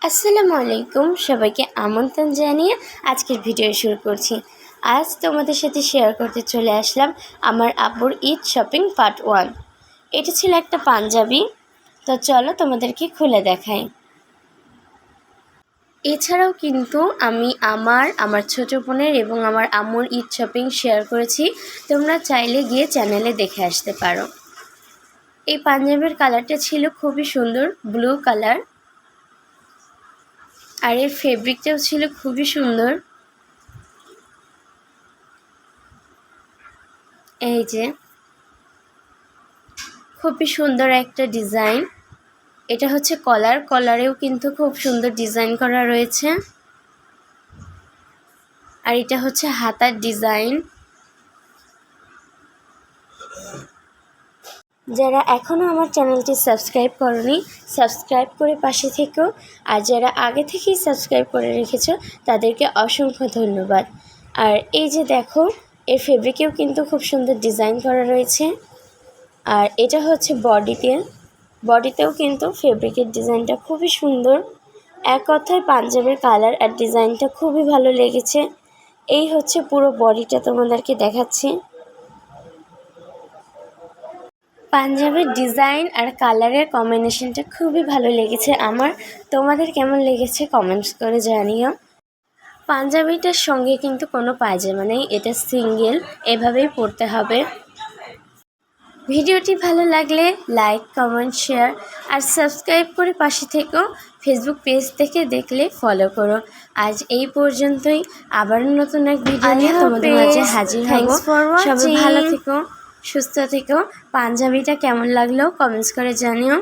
আসসালামু আলাইকুম, সবাইকে আমন্ত্রণ জানিয়ে আজকের ভিডিও শুরু করছি। আজ তোমাদের সাথে শেয়ার করতে চলে আসলাম আমার আব্বুর ঈদ শপিং পার্ট 1। এটা ছিল একটা পাঞ্জাবি, তো চলো তোমাদেরকে খুলে দেখাই। এছাড়াও কিন্তু আমি আমার ছোট বোনের এবং আমার আম্মুর ঈদ শপিং শেয়ার করেছি, তোমরা চাইলে গিয়ে চ্যানেলে দেখে আসতে পারো। এই পাঞ্জাবির কালারটা ছিল খুবই সুন্দর, ব্লু কালার, আর এর ফেব্রিকটাও ছিল খুবই সুন্দর। এই যে খুবই সুন্দর একটা ডিজাইন। এটা হচ্ছে কলারেও কিন্তু খুব সুন্দর ডিজাইন করা রয়েছে, আর এটা হচ্ছে হাতার ডিজাইন। যারা এখনও আমার চ্যানেলটি সাবস্ক্রাইব করনি, সাবস্ক্রাইব করে পাশে থেকো, আর যারা আগে থেকেই সাবস্ক্রাইব করে রেখেছো তাদেরকে অসংখ্য ধন্যবাদ। আর এই যে দেখো, এর ফেব্রিকেও কিন্তু খুব সুন্দর ডিজাইন করা রয়েছে। আর এটা হচ্ছে বডিতেও কিন্তু ফেব্রিকের ডিজাইনটা খুবই সুন্দর। এক কথায় পাঞ্জাবির কালার আর ডিজাইনটা খুবই ভালো লেগেছে। এই হচ্ছে পুরো বডিটা তোমাদেরকে দেখাচ্ছি। পাঞ্জাবির ডিজাইন আর কালারের কম্বিনেশনটা খুবই ভালো লেগেছে আমার। তোমাদের কেমন লেগেছে কমেন্টস করে জানিও। পাঞ্জাবিটার সঙ্গে কিন্তু কোনো পায়জামা নেই, এটা সিঙ্গেল, এভাবেই পরতে হবে। ভিডিওটি ভালো লাগলে লাইক, কমেন্ট, শেয়ার আর সাবস্ক্রাইব করে পাশে থেকো। ফেসবুক পেজ থেকে দেখলে ফলো করো। আজ এই পর্যন্তই, আবার নতুন এক ভিডিও নিয়ে তোমাদের মাঝে হাজির হব। সবাই ভালো থেকো, সুস্থ থেকো। পাঞ্জাবিটা কেমন লাগলো কমেন্টস করে জানিও।